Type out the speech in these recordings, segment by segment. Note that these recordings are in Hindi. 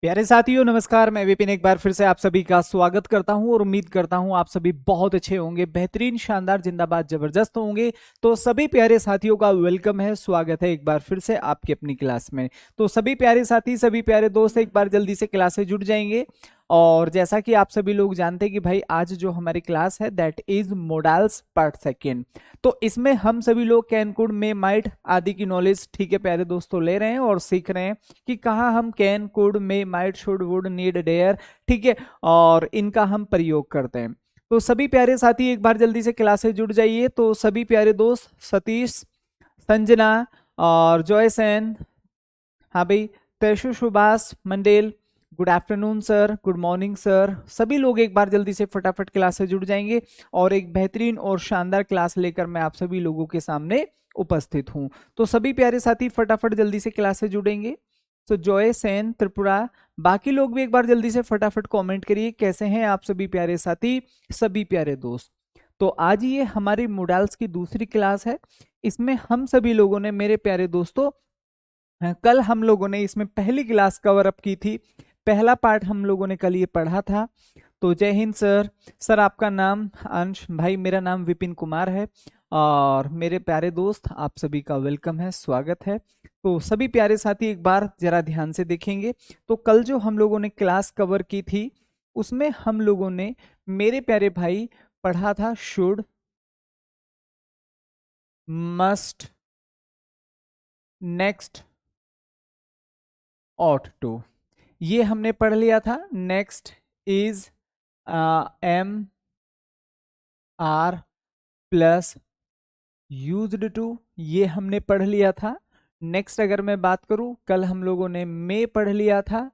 प्यारे साथियों नमस्कार। मैं विपिन एक बार फिर से आप सभी का स्वागत करता हूं और उम्मीद करता हूं आप सभी बहुत अच्छे होंगे, बेहतरीन, शानदार, जिंदाबाद, जबरदस्त होंगे। तो सभी प्यारे साथियों का वेलकम है, स्वागत है एक बार फिर से आपकी अपनी क्लास में। तो सभी प्यारे साथी, सभी प्यारे दोस्त एक बार जल्दी से क्लास से जुड़ जाएंगे। और जैसा कि आप सभी लोग जानते हैं कि भाई आज जो हमारी क्लास है that is modals part second. तो इसमें हम सभी लोग कैन कुड में माइट आदि की नॉलेज, ठीक है प्यारे दोस्तों, ले रहे हैं और सीख रहे हैं कि कहाँ हम can could may might should would need dare, ठीक है, और इनका हम प्रयोग करते हैं। तो सभी प्यारे साथी एक बार जल्दी से क्लास से जुड़ जाइए। तो सभी प्यारे दोस्त सतीश, संजना और जॉयसन, हाँ भाई, Teshu, Subhash, Mondal, good afternoon sir, good morning sir, सभी लोग एक बार जल्दी से फटाफट क्लास से जुड़ जाएंगे और एक बेहतरीन और शानदार क्लास लेकर मैं आप सभी लोगों के सामने उपस्थित हूं। तो सभी प्यारे साथी फटाफट जल्दी से क्लास से जुड़ेंगे। तो जॉय, सेन, त्रिपुरा, बाकी लोग भी एक बार जल्दी से फटाफट कमेंट करिए कैसे हैं आप सभी प्यारे साथी, सभी प्यारे दोस्त। तो आज ये हमारी मोडाल्स की दूसरी क्लास है। इसमें हम सभी लोगों ने, मेरे प्यारे दोस्तों, कल हम लोगों ने इसमें पहली क्लास कवर अप की थी। पहला पार्ट हम लोगों ने कल ये पढ़ा था। तो जय हिंद सर। सर आपका नाम? अंश भाई, मेरा नाम विपिन कुमार है। और मेरे प्यारे दोस्त आप सभी का वेलकम है, स्वागत है। तो सभी प्यारे साथी एक बार जरा ध्यान से देखेंगे। तो कल जो हम लोगों ने क्लास कवर की थी उसमें हम लोगों ने, मेरे प्यारे भाई, पढ़ा था should, must, next, ought to, ये हमने पढ़ लिया था। Next is am are plus used to, ये हमने पढ़ लिया था। नेक्स्ट अगर मैं बात करूं, कल हम लोगों ने मे पढ़ लिया था,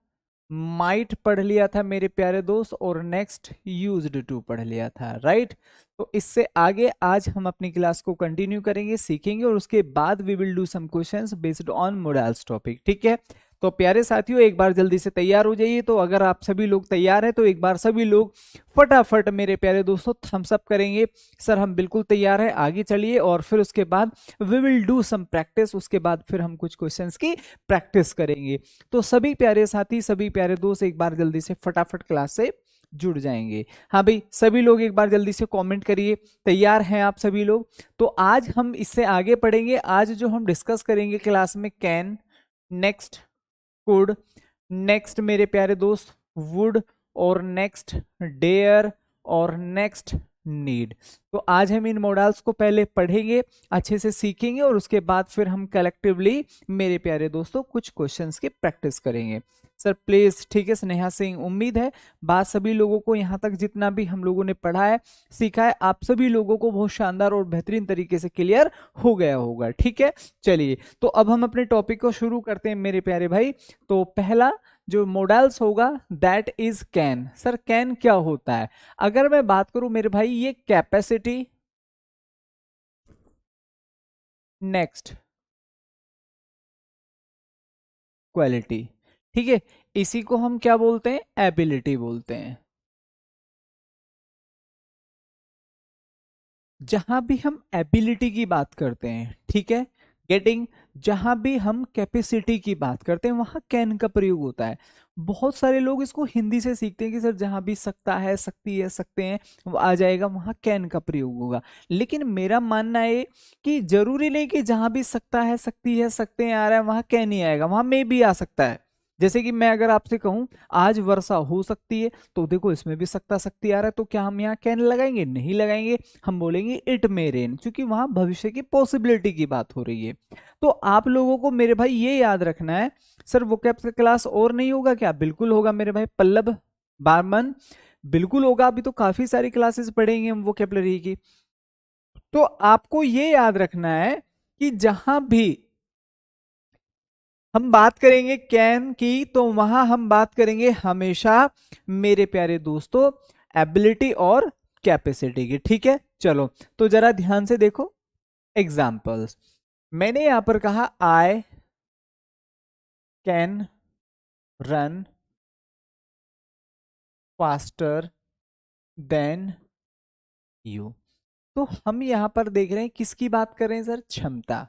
माइट पढ़ लिया था मेरे प्यारे दोस्त, और नेक्स्ट यूज्ड टू पढ़ लिया था, राइट। तो इससे आगे आज हम अपनी क्लास को कंटिन्यू करेंगे, सीखेंगे, और उसके बाद we will do some questions based on modals topic, ठीक है। तो प्यारे साथियों एक बार जल्दी से तैयार हो जाइए। तो अगर आप सभी लोग तैयार हैं तो एक बार सभी लोग फटाफट मेरे प्यारे दोस्तों थम्स अप करेंगे, सर हम बिल्कुल तैयार हैं, आगे चलिए। और फिर उसके बाद we will do some practice, उसके बाद फिर हम कुछ क्वेश्चंस की प्रैक्टिस करेंगे। तो सभी प्यारे साथी, सभी प्यारे दोस्त एक बार जल्दी से फटाफट क्लास से जुड़ जाएंगे। हाँ भाई, सभी लोग एक बार जल्दी से कमेंट करिए, तैयार हैं आप सभी लोग। तो आज हम इससे आगे पढ़ेंगे। आज जो हम डिस्कस करेंगे क्लास में कैन, नेक्स्ट, कुड, नेक्स्ट मेरे प्यारे दोस्त वुड, और नेक्स्ट डेयर, और नेक्स्ट नीड। तो आज हम इन मॉडल्स को पहले पढ़ेंगे, अच्छे से सीखेंगे, और उसके बाद फिर हम कलेक्टिवली मेरे प्यारे दोस्तों कुछ क्वेश्चंस की प्रैक्टिस करेंगे। सर प्लीज, ठीक है स्नेहा सिंह, उम्मीद है बात सभी लोगों को यहाँ तक जितना भी हम लोगों ने पढ़ा है, सीखा है, आप सभी लोगों को बहुत शानदार और बेहतरीन तरीके से क्लियर हो गया होगा, ठीक है। चलिए, तो अब हम अपने टॉपिक को शुरू करते हैं मेरे प्यारे भाई। तो पहला जो मॉडल्स होगा that is can. Sir can क्या होता है? अगर मैं बात करूं मेरे भाई, ये कैपेसिटी, नेक्स्ट क्वालिटी, ठीक है, इसी को हम क्या बोलते हैं? एबिलिटी बोलते हैं। जहां भी हम एबिलिटी की बात करते हैं, ठीक है, गेटिंग, जहां भी हम कैपेसिटी की बात करते हैं वहां कैन का प्रयोग होता है। बहुत सारे लोग इसको हिंदी से सीखते हैं कि सर जहां भी सकता है, सकती है, सकते हैं, वो आ जाएगा, वहां कैन का प्रयोग होगा। लेकिन मेरा मानना है कि जरूरी नहीं कि जहां भी सकता है, सकती है, सकते हैं आ रहा है वहां कैन ही आएगा, वहां मे भी आ सकता है। जैसे कि मैं अगर आपसे कहूं आज वर्षा हो सकती है, तो देखो इसमें भी सकता सकती आ रहा है, तो क्या हम यहाँ कैन लगाएंगे? नहीं लगाएंगे, हम बोलेंगे इट मे रेन, क्योंकि वहां भविष्य की पॉसिबिलिटी की बात हो रही है। तो आप लोगों को मेरे भाई ये याद रखना है। सर वोकैब का क्लास और नहीं होगा क्या? बिल्कुल होगा मेरे भाई। पल्लव, बारमन, बिल्कुल होगा। अभी तो काफी सारी क्लासेस पढ़ेंगे हम वोकैबलरी की। तो आपको ये याद रखना है कि जहां भी हम बात करेंगे कैन की, तो वहां हम बात करेंगे हमेशा मेरे प्यारे दोस्तों एबिलिटी और कैपेसिटी की, ठीक है। चलो, तो जरा ध्यान से देखो एग्जाम्पल्स। मैंने यहां पर कहा I can run faster than you. तो हम यहां पर देख रहे हैं किसकी बात कर रहे हैं सर? क्षमता।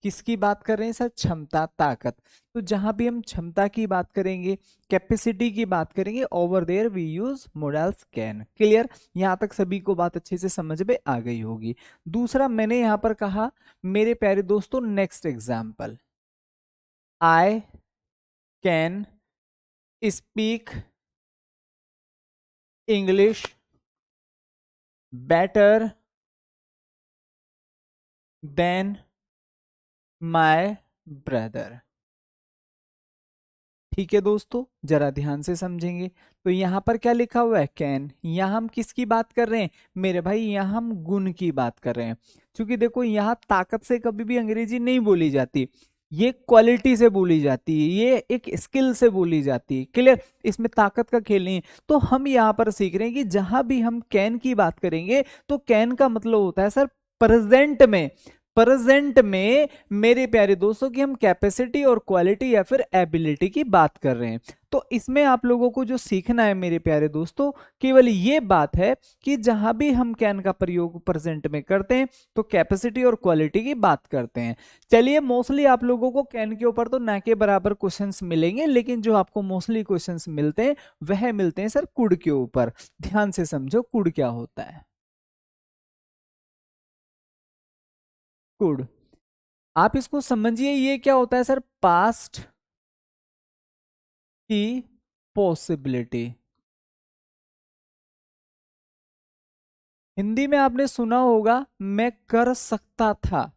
किसकी बात कर रहे हैं सर? क्षमता, ताकत। तो जहां भी हम क्षमता की बात करेंगे, कैपेसिटी की बात करेंगे, over there we use modals can. Clear? यहां तक सभी को बात अच्छे से समझ में आ गई होगी। दूसरा मैंने यहां पर कहा मेरे प्यारे दोस्तों, next example, I can speak English better than my brother. ठीक है दोस्तों, जरा ध्यान से समझेंगे। तो यहां पर क्या लिखा हुआ है? कैन। यहां हम किसकी बात कर रहे हैं मेरे भाई? यहां हम गुण की बात कर रहे हैं। क्योंकि देखो यहां ताकत से कभी भी अंग्रेजी नहीं बोली जाती, ये क्वालिटी से बोली जाती है, ये एक स्किल से बोली जाती है। क्लियर? इसमें ताकत का खेल नहीं है। तो हम यहां पर सीख रहे हैं कि जहां भी हम कैन की बात करेंगे तो कैन का मतलब होता है सर प्रेजेंट में। प्रेजेंट में मेरे प्यारे दोस्तों की हम कैपेसिटी और क्वालिटी या फिर एबिलिटी की बात कर रहे हैं। तो इसमें आप लोगों को जो सीखना है मेरे प्यारे दोस्तों, केवल ये बात है कि जहां भी हम कैन का प्रयोग प्रेजेंट में करते हैं तो कैपेसिटी और क्वालिटी की बात करते हैं। चलिए, मोस्टली आप लोगों को कैन के ऊपर तो ना के बराबर क्वेश्चंस मिलेंगे, लेकिन जो आपको मोस्टली क्वेश्चंस मिलते हैं वह मिलते हैं सर कुड के ऊपर। ध्यान से समझो कुड क्या होता है। कुड, आप इसको समझिए, ये क्या होता है सर? पास्ट की पॉसिबिलिटी। हिंदी में आपने सुना होगा मैं कर सकता था,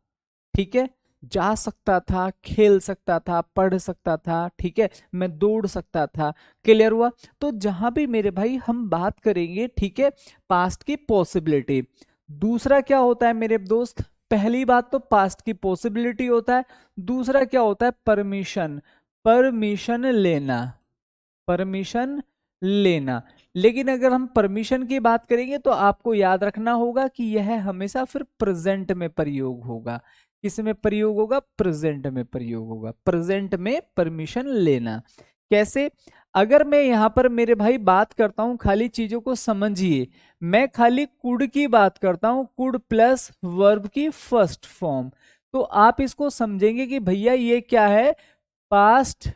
ठीक है, जा सकता था, खेल सकता था, पढ़ सकता था, ठीक है, मैं दौड़ सकता था। क्लियर हुआ? तो जहां भी मेरे भाई हम बात करेंगे, ठीक है, पास्ट की पॉसिबिलिटी। दूसरा क्या होता है मेरे दोस्त? पहली बात तो पास्ट की पॉसिबिलिटी होता है, दूसरा क्या होता है? परमिशन। परमिशन लेना, परमिशन लेना। लेकिन अगर हम परमिशन की बात करेंगे तो आपको याद रखना होगा कि यह हमेशा फिर प्रेजेंट में प्रयोग होगा। किस में प्रयोग होगा? प्रेजेंट में प्रयोग होगा। प्रेजेंट में परमिशन लेना कैसे? अगर मैं यहां पर मेरे भाई बात करता हूं, खाली चीजों को समझिए, मैं खाली कुड की बात करता हूं, कुड प्लस वर्ब की फर्स्ट फॉर्म, तो आप इसको समझेंगे कि भैया ये क्या है? पास्ट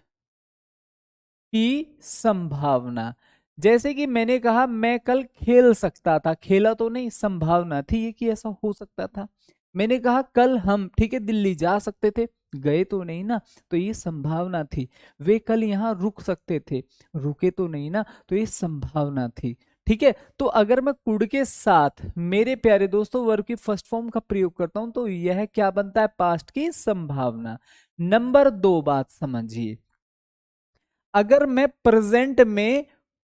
की संभावना। जैसे कि मैंने कहा मैं कल खेल सकता था, खेला तो नहीं, संभावना थी ये कि ऐसा हो सकता था। मैंने कहा कल हम, ठीक है, दिल्ली जा सकते थे, गए तो नहीं ना, तो ये संभावना थी। वे कल यहाँ रुक सकते थे, रुके तो नहीं ना, तो ये संभावना थी। ठीक है, तो अगर मैं कुड के साथ मेरे प्यारे दोस्तों वर्ब की फर्स्ट फॉर्म का प्रयोग करता हूं तो यह क्या बनता है? पास्ट की संभावना। नंबर 2 बात समझिए, अगर मैं प्रेजेंट में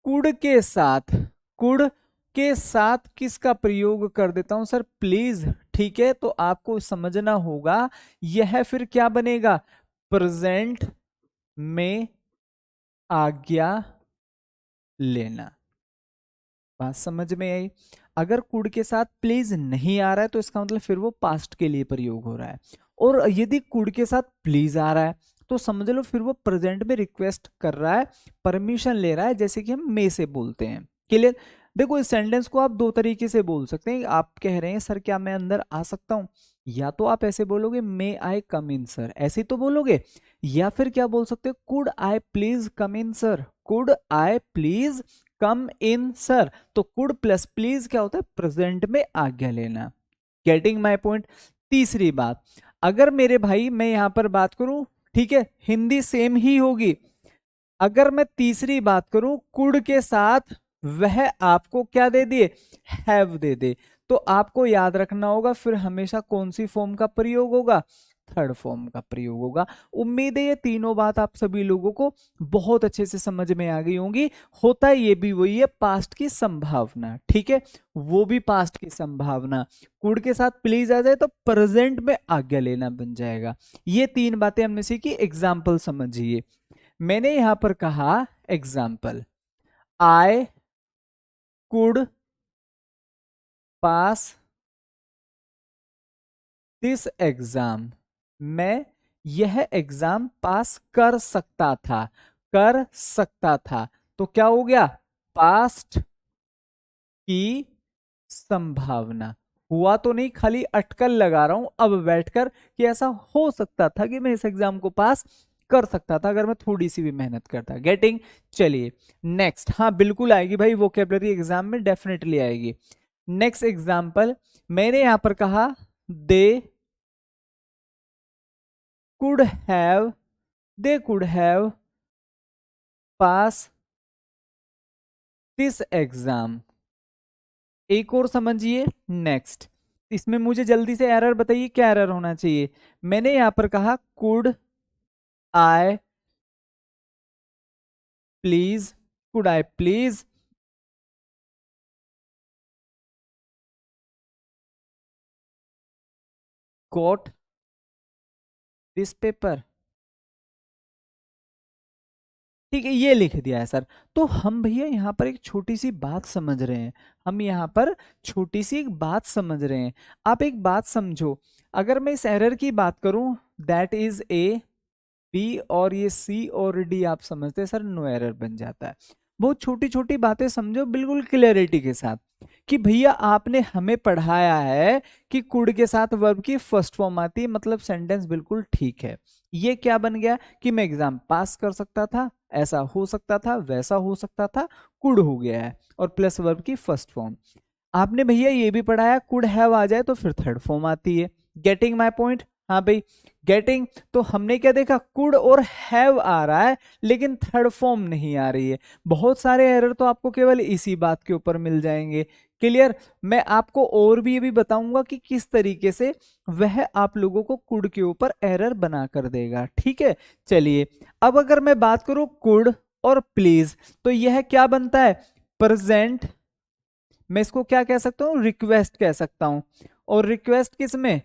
कुड के साथ, कुड के साथ किसका प्रयोग कर देता हूं सर? प्लीज। ठीक है, तो आपको समझना होगा यह फिर क्या बनेगा? प्रेजेंट में आज्ञा लेना। बात समझ में आई? अगर कुड के साथ प्लीज नहीं आ रहा है तो इसका मतलब फिर वो पास्ट के लिए प्रयोग हो रहा है, और यदि कुड के साथ प्लीज आ रहा है तो समझ लो फिर वो प्रेजेंट में रिक्वेस्ट कर रहा है, परमिशन ले रहा है, जैसे कि हम मे से बोलते हैं। क्लियर? देखो इस सेंटेंस को आप दो तरीके से बोल सकते हैं। आप कह रहे हैं सर क्या मैं अंदर आ सकता हूं, या तो आप ऐसे बोलोगे मे आई कम इन सर, ऐसे तो बोलोगे, या फिर क्या बोल सकते हो? Could I please come in sir, could I please come in sir. तो कुड प्लस प्लीज क्या होता है? प्रेजेंट में आज्ञा लेना। Getting my point? तीसरी बात, अगर मेरे भाई मैं यहां पर बात करूं, ठीक है, हिंदी सेम ही होगी, अगर मैं तीसरी बात करूं कुड के साथ वह आपको क्या दे दिए? हैव दे दे, तो आपको याद रखना होगा फिर हमेशा कौन सी फॉर्म का प्रयोग होगा? थर्ड फॉर्म का प्रयोग होगा। उम्मीद है ये तीनों बात आप सभी लोगों को बहुत अच्छे से समझ में आ गई होंगी। होता ये भी वही है, पास्ट की संभावना, ठीक है, वो भी पास्ट की संभावना। कुड के साथ प्लीज आ जाए तो प्रेजेंट में आज्ञा लेना बन जाएगा। ये तीन बातें हमने सीखी। एग्जाम्पल समझिए, मैंने यहां पर कहा example, I could pass this exam, मैं यह एग्जाम पास कर सकता था, कर सकता था। तो क्या हो गया? पास्ट की संभावना। हुआ तो नहीं, खाली अटकल लगा रहा हूं अब बैठकर कि ऐसा हो सकता था कि मैं इस एग्जाम को पास कर सकता था अगर मैं थोड़ी सी भी मेहनत करता। गेटिंग। चलिए नेक्स्ट, हाँ बिल्कुल आएगी भाई, वोकेबलरी एग्जाम में डेफिनेटली आएगी। नेक्स्ट एग्जाम्पल, मैंने यहां पर कहा they could have, they could have pass this exam. एक और समझिए नेक्स्ट, इसमें मुझे जल्दी से एरर बताइए, क्या एरर होना चाहिए। मैंने यहां पर कहा could I please, could I please quote this paper. ठीक है, ये लिख दिया है सर। तो हम भैया यहाँ पर एक छोटी सी बात समझ रहे हैं, हम यहाँ पर छोटी सी एक बात समझ रहे हैं। आप एक बात समझो, अगर मैं इस एरर की बात करूं, दैट इज ए बी और ये सी और डी आप समझते हैं सर, नो एरर बन जाता है। बहुत छोटी छोटी बातें समझो बिल्कुल क्लियरिटी के साथ कि भैया आपने हमें पढ़ाया है कि कुड के साथ वर्ब की फर्स्ट फॉर्म आती है, मतलब सेंटेंस बिल्कुल ठीक है। ये क्या बन गया कि मैं एग्जाम पास कर सकता था, ऐसा हो सकता था, वैसा हो सकता था, कुड हो गया है और प्लस वर्ब की फर्स्ट फॉर्म। आपने भैया ये भी पढ़ाया कुड हैव आ जाए तो फिर थर्ड फॉर्म आती है। Getting my point. हाँ भाई गेटिंग। तो हमने क्या देखा, कुड और हैव आ रहा है लेकिन थर्ड फॉर्म नहीं आ रही है। बहुत सारे एरर तो आपको केवल इसी बात के ऊपर मिल जाएंगे। क्लियर। मैं आपको और भी ये भी बताऊंगा कि किस तरीके से वह आप लोगों को कुड के ऊपर एरर बना कर देगा। ठीक है। चलिए अब अगर मैं बात करूं कुड और प्लीज, तो यह क्या बनता है, प्रेजेंट। मैं इसको क्या कह सकता हूं, रिक्वेस्ट कह सकता हूं। और रिक्वेस्ट किस में,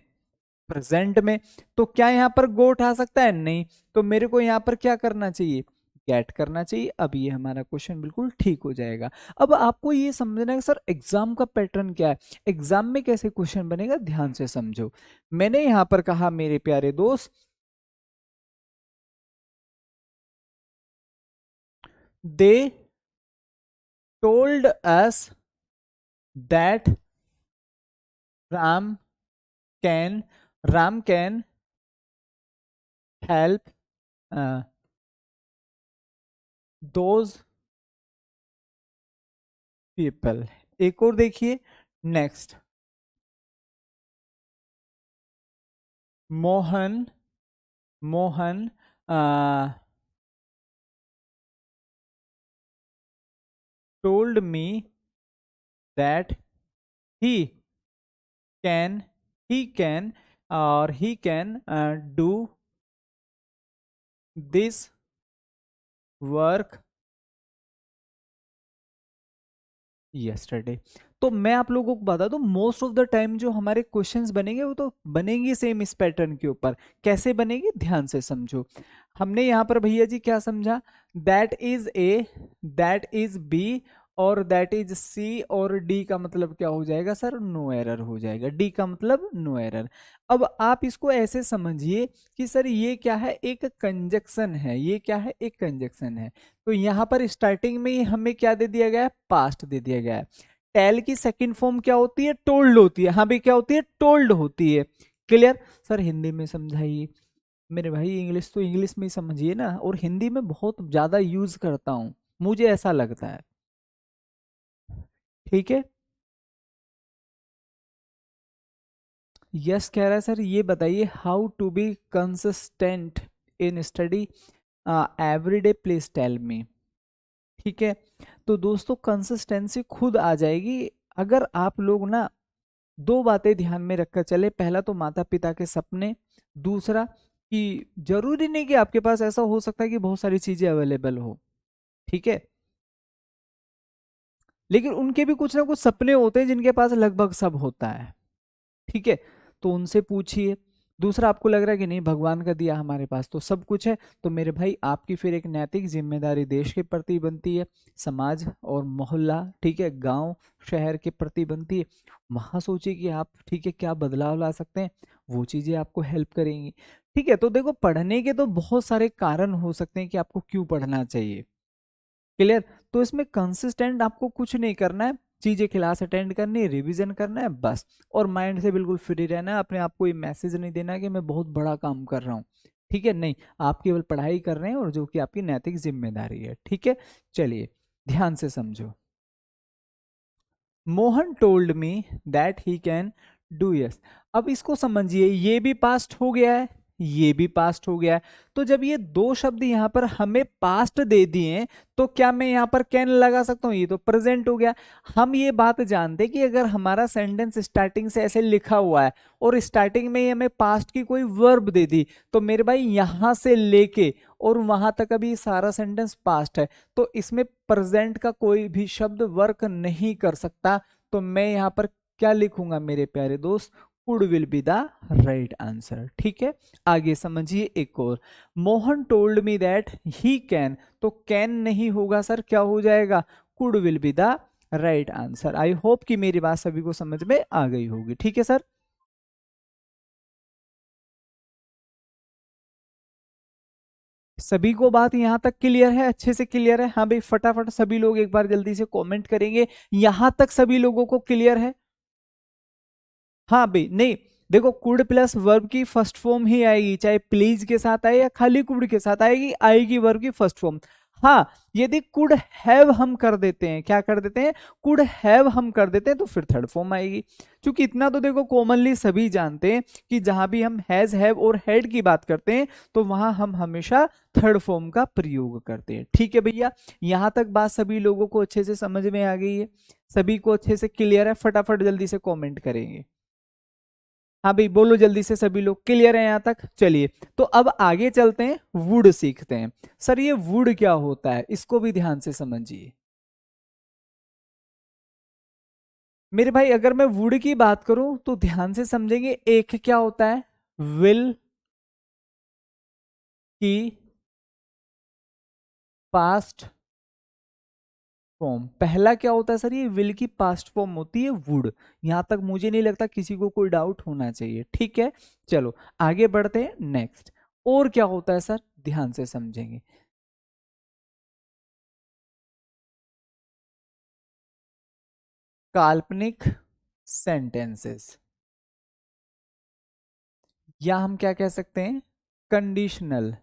प्रेजेंट में। तो क्या यहां पर गो उठा सकता है, नहीं। तो मेरे को यहां पर क्या करना चाहिए, गेट करना चाहिए। अब ये हमारा क्वेश्चन बिल्कुल ठीक हो जाएगा। अब आपको ये समझना है सर एग्जाम का पैटर्न क्या है, एग्जाम में कैसे क्वेश्चन बनेगा, ध्यान से समझो। मैंने यहां पर कहा मेरे प्यारे दोस्त, they told us that Ram can, Ram can help those people. एक और देखिए next, Mohan, Mohan told me that he can, he can और he can do this work yesterday. तो मैं आप लोगों को बता दूं, मोस्ट ऑफ द टाइम जो हमारे क्वेश्चंस बनेंगे वो तो बनेंगे सेम इस पैटर्न के ऊपर। कैसे बनेंगे, ध्यान से समझो। हमने यहां पर भैया जी क्या समझा, that is A, that is B और दैट इज सी और डी का मतलब क्या हो जाएगा सर, नो एरर हो जाएगा। डी का मतलब नो एरर। अब आप इसको ऐसे समझिए कि सर ये क्या है, एक कंजक्शन है, ये क्या है, एक कंजक्शन है। तो यहां पर स्टार्टिंग में ही हमें क्या दे दिया गया है, पास्ट दे दिया गया है। टेल की सेकंड फॉर्म क्या होती है, टोल्ड होती है। हाँ भाई क्या होती है, टोल्ड होती है। क्लियर। सर हिंदी में समझाइए मेरे भाई, इंग्लिश तो इंग्लिश में ही समझिए ना, और हिंदी में बहुत ज्यादा यूज करता हूं, मुझे ऐसा लगता है। ठीक है। यस कह रहा है सर, ये बताइए how to be consistent in study everyday, please tell me. ठीक है। तो दोस्तों कंसिस्टेंसी खुद आ जाएगी अगर आप लोग ना दो बातें ध्यान में रखकर चले। पहला तो माता पिता के सपने, दूसरा कि जरूरी नहीं कि आपके पास, ऐसा हो सकता है कि बहुत सारी चीजें अवेलेबल हो। ठीक है। लेकिन उनके भी कुछ ना कुछ सपने होते हैं जिनके पास लगभग सब होता है। ठीक है। तो उनसे पूछिए। दूसरा आपको लग रहा है कि नहीं भगवान का दिया हमारे पास तो सब कुछ है, तो मेरे भाई आपकी फिर एक नैतिक जिम्मेदारी देश के प्रति बनती है, समाज और मोहल्ला, ठीक है, गांव शहर के प्रति बनती है। वहां सोचिए कि आप ठीक है क्या बदलाव ला सकते हैं, वो चीजें आपको हेल्प करेंगी। ठीक है। तो देखो पढ़ने के तो बहुत सारे कारण हो सकते हैं कि आपको क्यों पढ़ना चाहिए। क्लियर। तो इसमें कंसिस्टेंट आपको कुछ नहीं करना है, चीजें क्लास अटेंड करनी है, रिवीजन करना है बस, और माइंड से बिल्कुल फ्री रहना है। अपने आप को ये मैसेज नहीं देना कि मैं बहुत बड़ा काम कर रहा हूँ, ठीक है, नहीं, आप केवल पढ़ाई कर रहे हैं और जो कि आपकी नैतिक जिम्मेदारी है, ठीक है। चलिए ध्यान से समझो। Mohan told me that he can do yes. अब इसको समझिए, ये भी पास्ट हो गया है, ये भी पास्ट हो गया है, तो जब ये दो शब्द यहां पर हमें पास्ट दे दिए तो क्या मैं यहां पर कैन लगा सकता हूं? ये तो प्रेजेंट हो गया। हम ये बात जानते हैं कि अगर हमारा सेंटेंस स्टार्टिंग से ऐसे लिखा हुआ है और स्टार्टिंग में ही हमें पास्ट की कोई वर्ब दे दी, तो मेरे भाई यहां से लेके और वहां तक अभी सारा सेंटेंस पास्ट है, तो इसमें प्रेजेंट का कोई भी शब्द वर्क नहीं कर सकता। तो मैं यहां पर क्या लिखूंगा मेरे प्यारे दोस्त? Could will be the right answer, ठीक है। आगे समझिए एक और, Mohan told me that he can, तो कैन नहीं होगा सर, क्या हो जाएगा? Could will be the right answer. I hope कि मेरी बात सभी को समझ में आ गई होगी, ठीक है सर। सभी को बात यहां तक क्लियर है? अच्छे से क्लियर है? हाँ भाई फटाफट सभी लोग एक बार जल्दी से कमेंट करेंगे, यहां तक सभी लोगों को क्लियर है? हाँ भाई, नहीं देखो, कुड प्लस वर्ब की फर्स्ट फॉर्म ही आएगी, चाहे प्लीज के साथ आए या खाली कुड के साथ आएगी, आएगी वर्ब की फर्स्ट फॉर्म। हाँ, यदि कुड हैव हम कर देते हैं, क्या कर देते हैं? कुड हैव हम कर देते हैं, तो फिर थर्ड फॉर्म आएगी। क्योंकि इतना तो देखो कॉमनली सभी जानते हैं कि जहां भी हम हैज, हैव और हैड की बात करते हैं तो वहां हम हमेशा थर्ड फॉर्म का प्रयोग करते हैं, ठीक है भैया। यहां तक बात सभी लोगों को अच्छे से समझ में आ गई है? सभी को अच्छे से क्लियर है? फटाफट जल्दी से कॉमेंट करेंगे। हाँ भाई बोलो जल्दी से, सभी लोग क्लियर है यहाँ तक? चलिए, तो अब आगे चलते हैं, वुड सीखते हैं। सर ये वुड क्या होता है, इसको भी ध्यान से समझिए मेरे भाई। अगर मैं वुड की बात करूं तो ध्यान से समझेंगे, एक क्या होता है? विल की पास्ट फॉर्म। पहला क्या होता है सर? ये विल की पास्ट फॉर्म होती है वुड। यहां तक मुझे नहीं लगता किसी को कोई डाउट होना चाहिए, ठीक है। चलो आगे बढ़ते हैं नेक्स्ट। और क्या होता है सर? ध्यान से समझेंगे, काल्पनिक सेंटेंसेस, या हम क्या कह सकते हैं? कंडीशनल,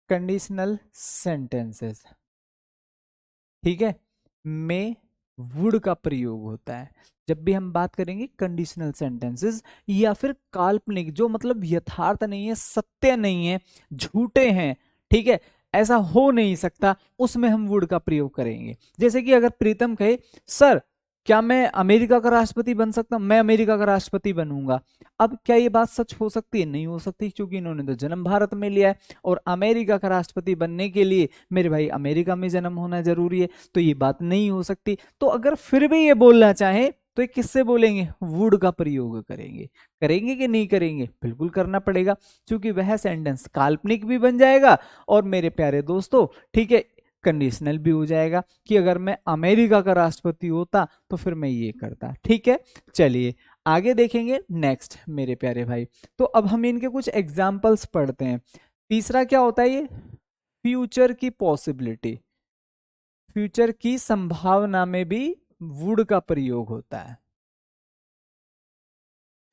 कंडीशनल सेंटेंसेस, ठीक है, में वुड का प्रयोग होता है। जब भी हम बात करेंगे कंडीशनल सेंटेंसेस या फिर काल्पनिक, जो मतलब यथार्थ नहीं है, सत्य नहीं है, झूठे हैं, ठीक है, ऐसा हो नहीं सकता, उसमें हम वुड का प्रयोग करेंगे। जैसे कि अगर प्रीतम कहे, सर क्या मैं अमेरिका का राष्ट्रपति बन सकता हूं? मैं अमेरिका का राष्ट्रपति बनूंगा। अब क्या ये बात सच हो सकती है? नहीं हो सकती, क्योंकि इन्होंने तो जन्म भारत में लिया है, और अमेरिका का राष्ट्रपति बनने के लिए मेरे भाई अमेरिका में जन्म होना जरूरी है, तो ये बात नहीं हो सकती। तो अगर फिर भी ये बोलना चाहे तो ये किससे बोलेंगे? वुड का प्रयोग करेंगे। करेंगे कि नहीं करेंगे? बिल्कुल करना पड़ेगा, क्योंकि वह सेंटेंस काल्पनिक भी बन जाएगा और मेरे प्यारे दोस्तों, ठीक है, कंडीशनल भी हो जाएगा कि अगर मैं अमेरिका का राष्ट्रपति होता तो फिर मैं ये करता, ठीक है। चलिए आगे देखेंगे नेक्स्ट मेरे प्यारे भाई। तो अब हम इनके कुछ एग्जाम्पल्स पढ़ते हैं। तीसरा क्या होता है? ये फ्यूचर की पॉसिबिलिटी, फ्यूचर की संभावना में भी वुड का प्रयोग होता है।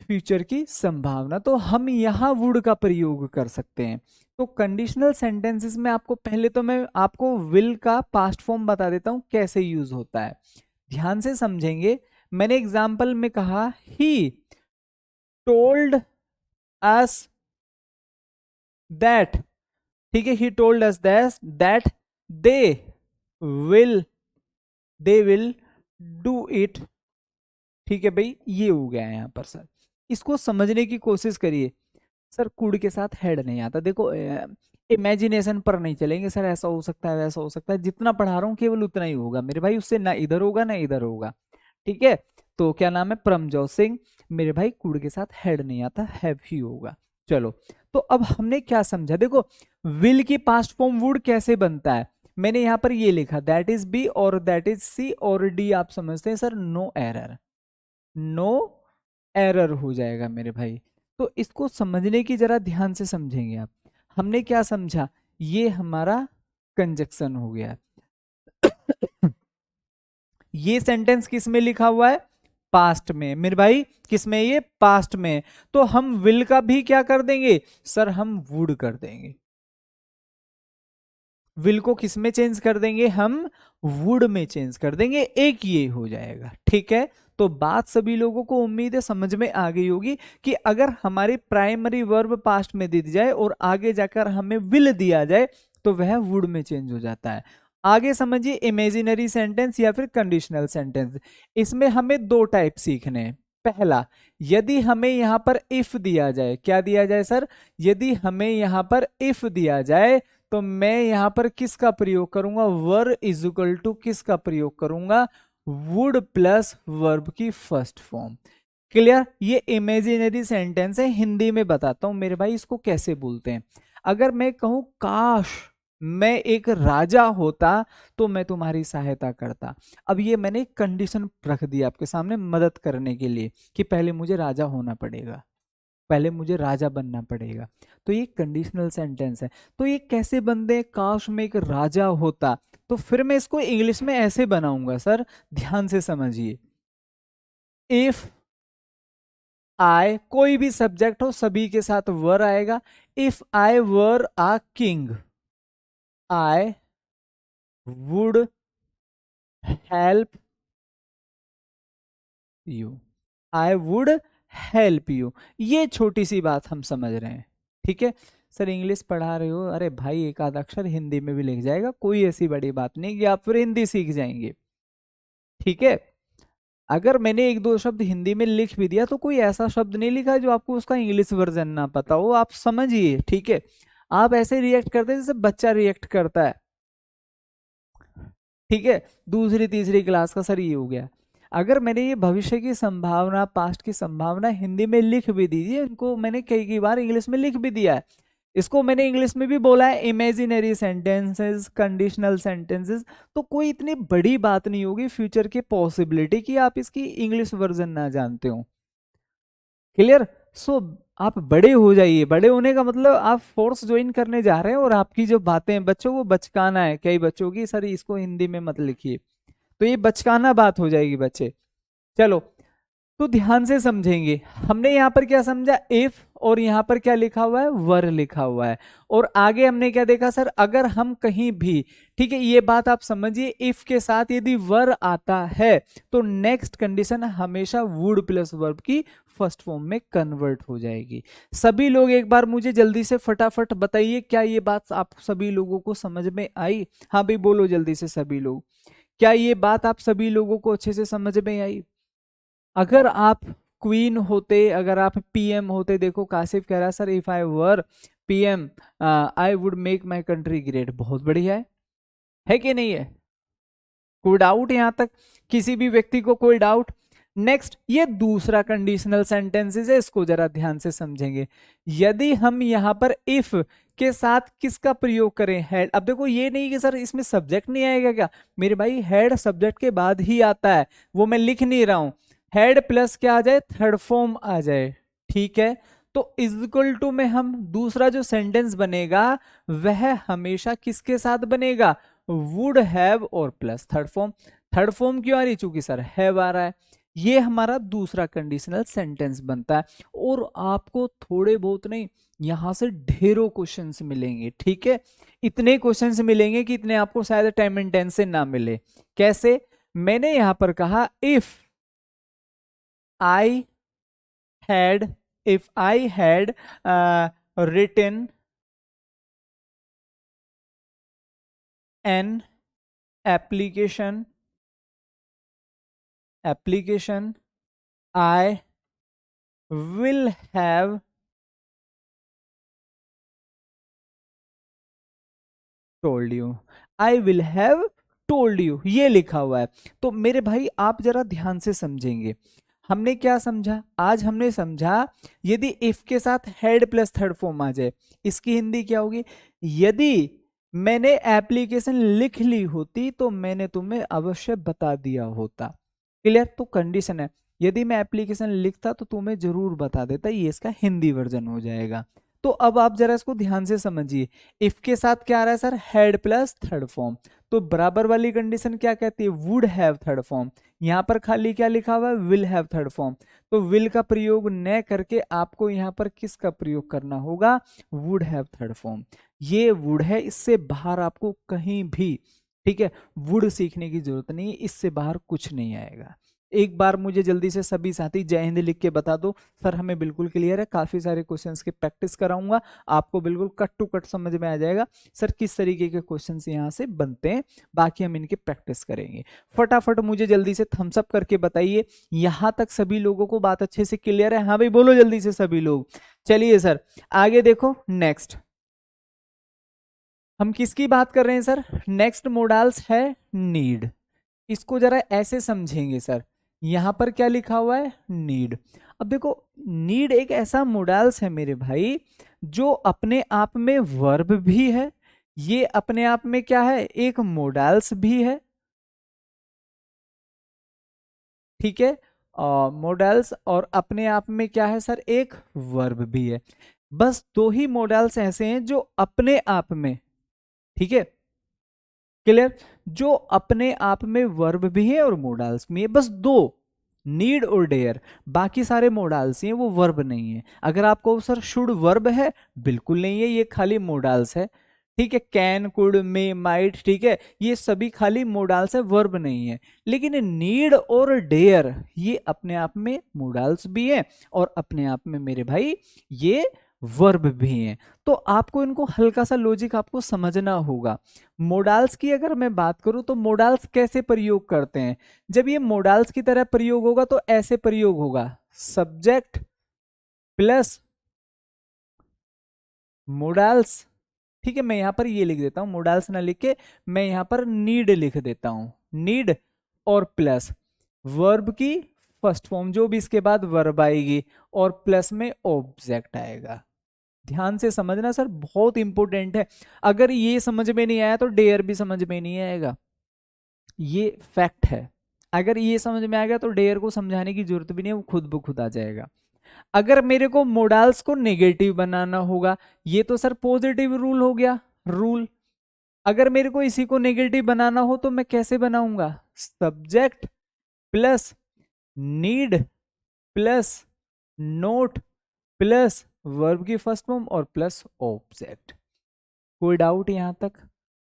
फ्यूचर की संभावना, तो हम यहां वुड का प्रयोग कर सकते हैं। तो कंडीशनल सेंटेंसेस में आपको पहले तो मैं आपको विल का पास्ट फॉर्म बता देता हूं कैसे यूज होता है, ध्यान से समझेंगे। मैंने एग्जाम्पल में कहा ही टोल्ड अस दैट, ठीक है, he told us that they will, they will do it, ठीक है भाई, ये हो गया है यहां पर सर। इसको समझने की कोशिश करिए। सर कुड के साथ हेड नहीं आता, देखो इमेजिनेशन पर नहीं चलेंगे सर, ऐसा हो सकता है वैसा हो सकता है, जितना पढ़ा रहा हूं केवल उतना ही होगा मेरे भाई, उससे ना इधर होगा ना इधर होगा, ठीक है। तो क्या नाम है? परमजोत सिंह। मेरे भाई कुड के साथ हेड नहीं आता, हैव ही होगा। चलो, तो अब हमने क्या समझा, देखो विल की पास्ट फॉर्म वुड कैसे बनता है। मैंने यहां पर ये लिखा, दैट इज बी और दैट इज सी और डी, आप समझते हैं sir, no error, no error हो जाएगा मेरे भाई। तो इसको समझने की जरा ध्यान से समझेंगे आप। हमने क्या समझा? ये हमारा कंजक्शन हो गया, ये सेंटेंस किस में लिखा हुआ है? पास्ट में। मेरे भाई किस में? ये पास्ट में। तो हम विल का भी क्या कर देंगे सर? हम वुड कर देंगे। विल को किस में चेंज कर देंगे? हम वुड में चेंज कर देंगे। एक ये हो जाएगा, ठीक है। तो बात सभी लोगों को उम्मीद है समझ में आ गई होगी कि अगर हमारी प्राइमरी वर्ब पास्ट में दी जाए और आगे जाकर हमें विल दिया जाए तो वह वुड में चेंज हो जाता है। आगे समझिए, इमेजिनरी सेंटेंस या फिर कंडीशनल सेंटेंस। इसमें हमें दो टाइप सीखने हैं। पहला, यदि हमें यहां पर इफ दिया जाए, क्या दिया जाए सर? यदि हमें यहां पर इफ दिया जाए तो मैं यहां पर किसका प्रयोग करूंगा? वर इज इक्वल टू किसका प्रयोग करूंगा? वुड प्लस वर्ब की फर्स्ट फॉर्म। क्लियर? ये इमेजिनरी सेंटेंस है, हिंदी में बताता हूं मेरे भाई इसको कैसे बोलते हैं। अगर मैं कहूं काश मैं एक राजा होता तो मैं तुम्हारी सहायता करता। अब ये मैंने एक कंडीशन रख दी आपके सामने मदद करने के लिए कि पहले मुझे राजा होना पड़ेगा, पहले मुझे राजा बनना पड़ेगा। तो ये कंडीशनल सेंटेंस है। तो ये कैसे बनते हैं? काश में एक राजा होता, तो फिर मैं इसको इंग्लिश में ऐसे बनाऊंगा सर, ध्यान से समझिए। इफ आई, कोई भी सब्जेक्ट हो सभी के साथ वर आएगा। If I were a king, I would help you, I would help you. ये छोटी सी बात हम समझ रहे हैं, ठीक है। सर इंग्लिश पढ़ा रहे हो, अरे भाई एक आध अक्षर हिंदी में भी लिख जाएगा, कोई ऐसी बड़ी बात नहीं कि आप फिर हिंदी सीख जाएंगे, ठीक है। अगर मैंने एक दो शब्द हिंदी में लिख भी दिया तो कोई ऐसा शब्द नहीं लिखा जो आपको उसका इंग्लिश वर्जन ना पता हो, आप समझिए, ठीक है। आप ऐसे रिएक्ट करते हैं जैसे बच्चा रिएक्ट करता है, ठीक है। दूसरी तीसरी क्लास का सर ये हो गया। अगर मैंने ये भविष्य की संभावना, पास्ट की संभावना हिंदी में लिख भी दी है, इनको मैंने कई बार इंग्लिश में लिख भी दिया है, इसको मैंने इंग्लिश में भी बोला है इमेजिनरी सेंटेंसेस, कंडीशनल सेंटेंसेस। तो कोई इतनी बड़ी बात नहीं होगी फ्यूचर की पॉसिबिलिटी कि आप इसकी इंग्लिश वर्जन ना जानते हो। क्लियर? सो आप बड़े हो जाइए। बड़े होने का मतलब आप फोर्स ज्वाइन करने जा रहे हैं और आपकी जो बातें बच्चों वो बचकाना है। कई बच्चों की सर इसको हिंदी में मत लिखिए, तो ये बचकाना बात हो जाएगी बच्चे। चलो तो ध्यान से समझेंगे। हमने यहां पर क्या समझा? इफ, और यहां पर क्या लिखा हुआ है? वर लिखा हुआ है। और आगे हमने क्या देखा सर? अगर हम कहीं भी, ठीक है, ये बात आप समझिए, इफ के साथ यदि वर आता है तो नेक्स्ट कंडीशन हमेशा वुड प्लस वर्ब की फर्स्ट फॉर्म में कन्वर्ट हो जाएगी। सभी लोग एक बार मुझे जल्दी से फटाफट बताइए, क्या ये बात आप सभी लोगों को समझ में आई? हाँ भाई बोलो जल्दी से सभी लोग, क्या ये बात आप सभी लोगों को अच्छे से समझ में आई? अगर आप क्वीन होते, अगर आप पीएम होते, देखो काशिफ कह रहा है sir if I were PM I would make my country great. बहुत बढ़िया है कि नहीं है? कोई डाउट यहां तक? किसी भी व्यक्ति को कोई डाउट? नेक्स्ट, ये दूसरा कंडीशनल सेंटेंसेस है, इसको जरा ध्यान से समझेंगे। यदि हम यहां पर इफ के साथ किसका प्रयोग करें? हेड। अब देखो ये नहीं कि सर इसमें सब्जेक्ट नहीं आएगा क्या? मेरे भाई हेड सब्जेक्ट के बाद ही आता है, वो मैं लिख नहीं रहा हूं। हेड प्लस क्या आ जाए? थर्ड फॉर्म आ जाए, ठीक है। तो इज इक्वल टू में हम दूसरा जो सेंटेंस बनेगा वह हमेशा किसके साथ बनेगा? वुड हैव और plus third form. Third form क्यों आ रही? चूंकि सर हैव आ रहा है। ये हमारा दूसरा कंडीशनल सेंटेंस बनता है। और आपको थोड़े बहुत नहीं, यहां से ढेरों क्वेश्चंस मिलेंगे, ठीक है। इतने क्वेश्चंस मिलेंगे कि इतने आपको शायद टाइम एंड टेंस से ना मिले। कैसे? मैंने यहां पर कहा if I had, if I had written an application, I will have told you, I will have told you, ये लिखा हुआ है। तो मेरे भाई आप जरा ध्यान से समझेंगे। हमने क्या समझा? आज हमने समझा यदि इफ के साथ हेड प्लस थर्ड फॉर्म आ जाए, इसकी हिंदी क्या होगी? यदि मैंने एप्लीकेशन लिख ली होती तो मैंने तुम्हें अवश्य बता दिया होता। क्लियर? तो कंडीशन है, यदि मैं एप्लीकेशन लिखता तो तुम्हें जरूर बता देता, ये इसका हिंदी वर्जन हो जाएगा। तो अब आप जरा इसको ध्यान से समझिए। इफ के साथ क्या आ रहा है sir? Head plus third form. तो बराबर वाली कंडीशन क्या कहती है, वुड हैव थर्ड फॉर्म। यहाँ पर खाली क्या लिखा हुआ है, विल हैव थर्ड फॉर्म। तो विल का प्रयोग न करके आपको यहाँ पर किसका प्रयोग करना होगा, वुड हैव थर्ड फॉर्म। ये वुड है, इससे बाहर आपको कहीं भी, ठीक है, वुड सीखने की जरूरत नहीं है, इससे बाहर कुछ नहीं आएगा। एक बार मुझे जल्दी से सभी साथी जय हिंद लिख के बता दो। सर हमें बिल्कुल क्लियर है, काफी सारे क्वेश्चंस की प्रैक्टिस कराऊंगा, आपको बिल्कुल कट टू कट समझ में आ जाएगा सर किस तरीके के क्वेश्चंस यहाँ से बनते हैं। बाकी हम इनकी प्रैक्टिस करेंगे। फटाफट मुझे जल्दी से थम्स अप करके बताइए, यहां तक सभी लोगों को बात अच्छे से क्लियर है? हाँ भाई बोलो जल्दी से सभी लोग। चलिए सर आगे देखो, नेक्स्ट हम किसकी बात कर रहे हैं सर, नेक्स्ट मोडाल्स है नीड। इसको जरा ऐसे समझेंगे सर, यहां पर क्या लिखा हुआ है, नीड। अब देखो नीड एक ऐसा मोडाल्स है मेरे भाई जो अपने आप में वर्ब भी है, ये अपने आप में क्या है, एक मोडाल्स भी है, ठीक है, मोडाल्स और अपने आप में क्या है सर, एक वर्ब भी है। बस दो ही मोडाल्स ऐसे हैं जो अपने आप में, ठीक है, क्लियर, जो अपने आप में वर्ब भी है और मोडाल्स में है, बस दो, नीड और डेयर। बाकी सारे मोडाल्स हैं वो वर्ब नहीं है। अगर आपको सर शुड वर्ब है, बिल्कुल नहीं है, ये खाली मोडाल्स है, ठीक है, कैन कुड मे माइट, ठीक है, ये सभी खाली मोडाल्स है, वर्ब नहीं है। लेकिन नीड और डेयर ये अपने आप में मोडाल्स भी है और अपने आप में मेरे भाई ये वर्ब भी हैं। तो आपको इनको हल्का सा लॉजिक आपको समझना होगा। मोडाल्स की अगर मैं बात करूं तो मोडाल्स कैसे प्रयोग करते हैं, जब ये मोडाल्स की तरह प्रयोग होगा तो ऐसे प्रयोग होगा, सब्जेक्ट प्लस मोडाल्स, ठीक है, मैं यहां पर ये लिख देता हूं, मोडाल्स ना लिख के मैं यहां पर नीड लिख देता हूं, नीड और प्लस वर्ब की फर्स्ट फॉर्म जो भी इसके बाद वर्ब आएगी और प्लस में ऑब्जेक्ट आएगा। ध्यान से समझना सर, बहुत इंपॉर्टेंट है। अगर ये समझ में नहीं आया तो डेयर भी समझ में नहीं आएगा, ये फैक्ट है। अगर ये समझ में आ गया तो डेयर को समझाने की जरूरत भी नहीं है, वो खुद ब खुद आ जाएगा। अगर मेरे को मोडाल्स को नेगेटिव बनाना होगा, ये तो सर पॉजिटिव रूल हो गया, रूल। अगर मेरे को इसी को नेगेटिव बनाना हो तो मैं कैसे बनाऊंगा, subject plus need plus note plus verb की फर्स्ट फॉर्म और प्लस ऑब्जेक्ट। कोई डाउट यहां तक?